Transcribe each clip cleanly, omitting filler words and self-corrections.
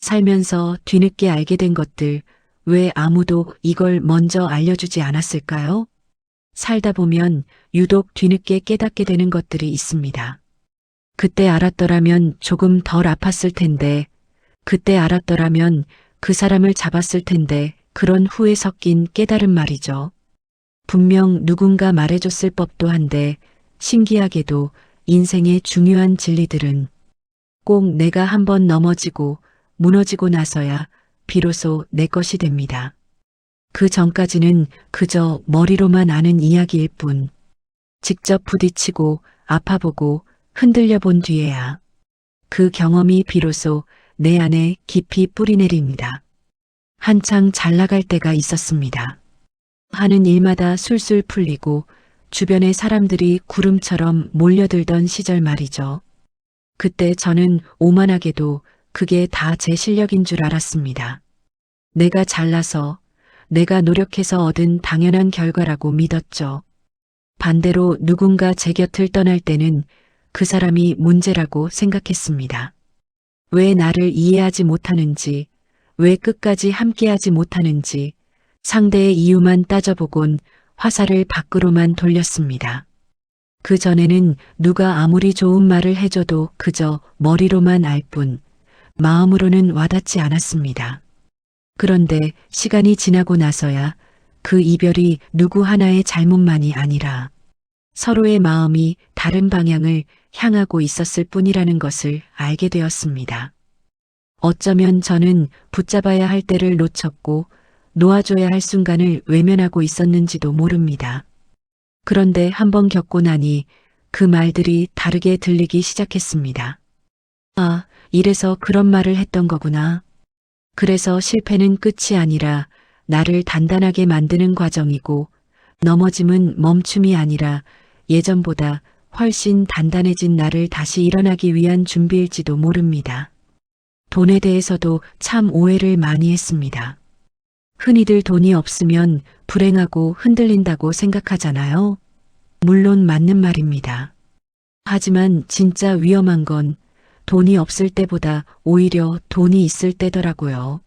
살면서 뒤늦게 알게 된 것들, 왜 아무도 이걸 먼저 알려주지 않았을까요? 살다 보면 유독 뒤늦게 깨닫게 되는 것들이 있습니다. 그때 알았더라면 조금 덜 아팠을 텐데, 그때 알았더라면 그 사람을 잡았을 텐데, 그런 후에 섞인 깨달음 말이죠. 분명 누군가 말해줬을 법도 한데, 신기하게도 인생의 중요한 진리들은 꼭 내가 한번 넘어지고 무너지고 나서야 비로소 내 것이 됩니다. 그 전까지는 그저 머리로만 아는 이야기일 뿐, 직접 부딪히고 아파보고 흔들려 본 뒤에야 그 경험이 비로소 내 안에 깊이 뿌리내립니다. 한창 잘 나갈 때가 있었습니다. 하는 일마다 술술 풀리고 주변의 사람들이 구름처럼 몰려들던 시절 말이죠. 그때 저는 오만하게도 그게 다 제 실력인 줄 알았습니다. 내가 잘나서, 내가 노력해서 얻은 당연한 결과라고 믿었죠. 반대로 누군가 제 곁을 떠날 때는 그 사람이 문제라고 생각했습니다. 왜 나를 이해하지 못하는지, 왜 끝까지 함께하지 못하는지 상대의 이유만 따져보곤 화살을 밖으로만 돌렸습니다. 그 전에는 누가 아무리 좋은 말을 해줘도 그저 머리로만 알 뿐, 마음으로는 와닿지 않았습니다. 그런데 시간이 지나고 나서야 그 이별이 누구 하나의 잘못만이 아니라 서로의 마음이 다른 방향을 향하고 있었을 뿐이라는 것을 알게 되었습니다. 어쩌면 저는 붙잡아야 할 때를 놓쳤고 놓아줘야 할 순간을 외면하고 있었는지도 모릅니다. 그런데 한번 겪고 나니 그 말들이 다르게 들리기 시작했습니다. 아, 이래서 그런 말을 했던 거구나. 그래서 실패는 끝이 아니라 나를 단단하게 만드는 과정이고 넘어짐은 멈춤이 아니라 예전보다 훨씬 단단해진 나를 다시 일어나기 위한 준비일지도 모릅니다. 돈에 대해서도 참 오해를 많이 했습니다. 흔히들 돈이 없으면 불행하고 흔들린다고 생각하잖아요. 물론 맞는 말입니다. 하지만 진짜 위험한 건 돈이 없을 때보다 오히려 돈이 있을 때더라고요.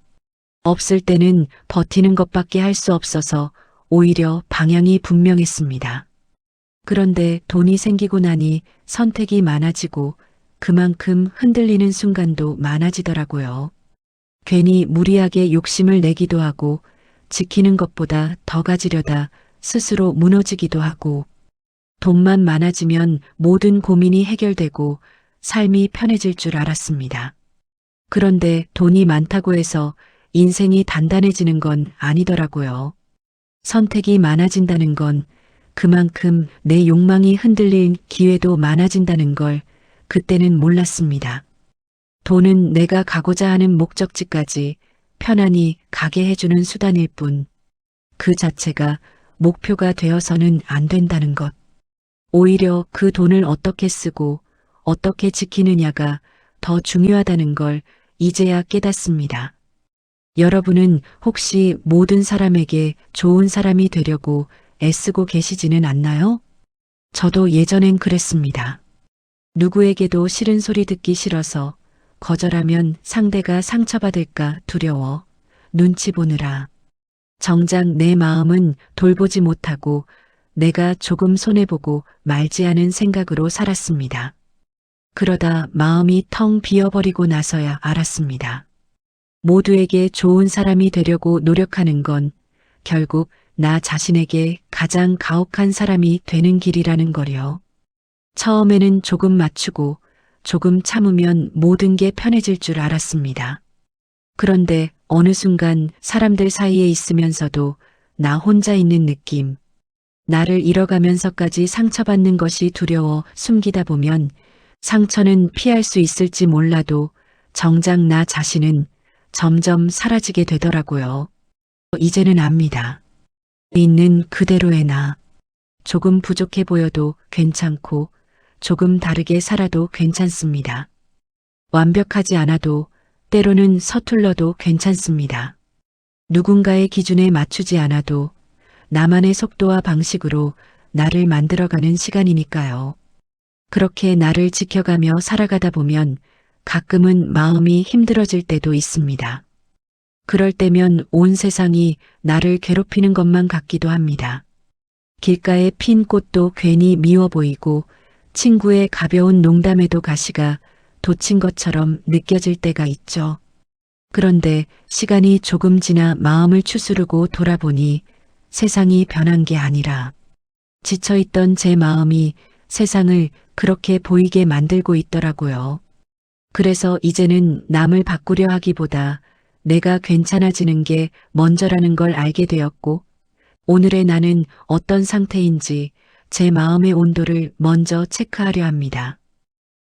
없을 때는 버티는 것밖에 할 수 없어서 오히려 방향이 분명했습니다. 그런데 돈이 생기고 나니 선택이 많아지고 그만큼 흔들리는 순간도 많아지더라고요. 괜히 무리하게 욕심을 내기도 하고 지키는 것보다 더 가지려다 스스로 무너지기도 하고 돈만 많아지면 모든 고민이 해결되고 삶이 편해질 줄 알았습니다. 그런데 돈이 많다고 해서 인생이 단단해지는 건 아니더라고요. 선택이 많아진다는 건 그만큼 내 욕망이 흔들린 기회도 많아진다는 걸 그때는 몰랐습니다. 돈은 내가 가고자 하는 목적지까지 편안히 가게 해주는 수단일 뿐, 그 자체가 목표가 되어서는 안 된다는 것. 오히려 그 돈을 어떻게 쓰고 어떻게 지키느냐가 더 중요하다는 걸 이제야 깨닫습니다. 여러분은 혹시 모든 사람에게 좋은 사람이 되려고 애쓰고 계시지는 않나요? 저도 예전엔 그랬습니다. 누구에게도 싫은 소리 듣기 싫어서 거절하면 상대가 상처받을까 두려워 눈치 보느라 정작 내 마음은 돌보지 못하고 내가 조금 손해보고 말지 않은 생각으로 살았습니다. 그러다 마음이 텅 비어버리고 나서야 알았습니다. 모두에게 좋은 사람이 되려고 노력하는 건 결국 나 자신에게 가장 가혹한 사람이 되는 길이라는 거요. 처음에는 조금 맞추고 조금 참으면 모든 게 편해질 줄 알았습니다. 그런데 어느 순간 사람들 사이에 있으면서도 나 혼자 있는 느낌, 나를 잃어가면서까지 상처받는 것이 두려워 숨기다 보면 상처는 피할 수 있을지 몰라도 정작 나 자신은 점점 사라지게 되더라고요. 이제는 압니다. 있는 그대로의 나, 조금 부족해 보여도 괜찮고 조금 다르게 살아도 괜찮습니다. 완벽하지 않아도 때로는 서툴러도 괜찮습니다. 누군가의 기준에 맞추지 않아도 나만의 속도와 방식으로 나를 만들어가는 시간이니까요. 그렇게 나를 지켜가며 살아가다 보면 가끔은 마음이 힘들어질 때도 있습니다. 그럴 때면 온 세상이 나를 괴롭히는 것만 같기도 합니다. 길가에 핀 꽃도 괜히 미워 보이고 친구의 가벼운 농담에도 가시가 돋친 것처럼 느껴질 때가 있죠. 그런데 시간이 조금 지나 마음을 추스르고 돌아보니 세상이 변한 게 아니라 지쳐있던 제 마음이 세상을 그렇게 보이게 만들고 있더라고요. 그래서 이제는 남을 바꾸려 하기보다 내가 괜찮아지는 게 먼저라는 걸 알게 되었고, 오늘의 나는 어떤 상태인지 제 마음의 온도를 먼저 체크하려 합니다.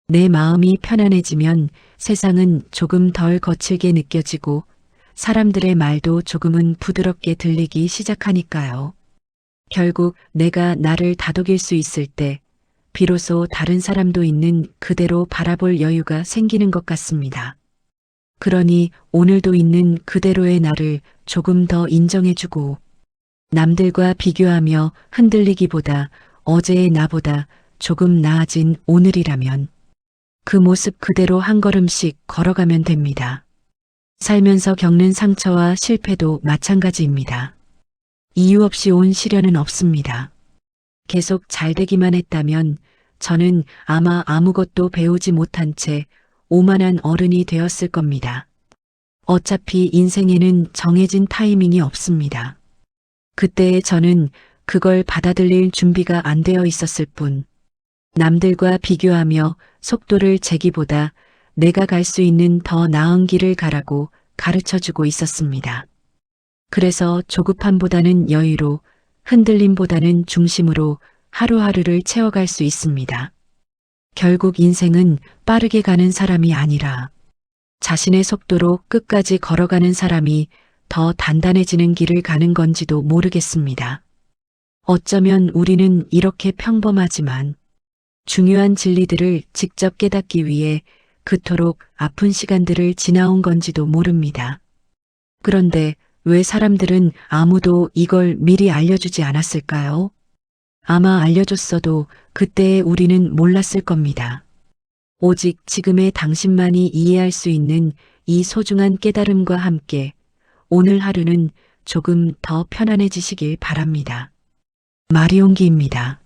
내 마음이 편안해지면 세상은 조금 덜 거칠게 느껴지고 사람들의 말도 조금은 부드럽게 들리기 시작하니까요. 결국 내가 나를 다독일 수 있을 때 비로소 다른 사람도 있는 그대로 바라볼 여유가 생기는 것 같습니다. 그러니 오늘도 있는 그대로의 나를 조금 더 인정해주고 남들과 비교하며 흔들리기보다 어제의 나보다 조금 나아진 오늘이라면 그 모습 그대로 한 걸음씩 걸어가면 됩니다. 살면서 겪는 상처와 실패도 마찬가지입니다. 이유 없이 온 시련은 없습니다. 계속 잘 되기만 했다면 저는 아마 아무것도 배우지 못한 채 오만한 어른이 되었을 겁니다. 어차피 인생에는 정해진 타이밍이 없습니다. 그때의 저는 그걸 받아들일 준비가 안 되어 있었을 뿐, 남들과 비교하며 속도를 재기보다 내가 갈 수 있는 더 나은 길을 가라고 가르쳐주고 있었습니다. 그래서 조급함보다는 여유로, 흔들림보다는 중심으로 하루하루를 채워갈 수 있습니다. 결국 인생은 빠르게 가는 사람이 아니라 자신의 속도로 끝까지 걸어가는 사람이 더 단단해지는 길을 가는 건지도 모르겠습니다. 어쩌면 우리는 이렇게 평범하지만 중요한 진리들을 직접 깨닫기 위해 그토록 아픈 시간들을 지나온 건지도 모릅니다. 그런데 왜 사람들은 아무도 이걸 미리 알려주지 않았을까요? 아마 알려줬어도 그때의 우리는 몰랐을 겁니다. 오직 지금의 당신만이 이해할 수 있는 이 소중한 깨달음과 함께 오늘 하루는 조금 더 편안해지시길 바랍니다. 마리옹기입니다.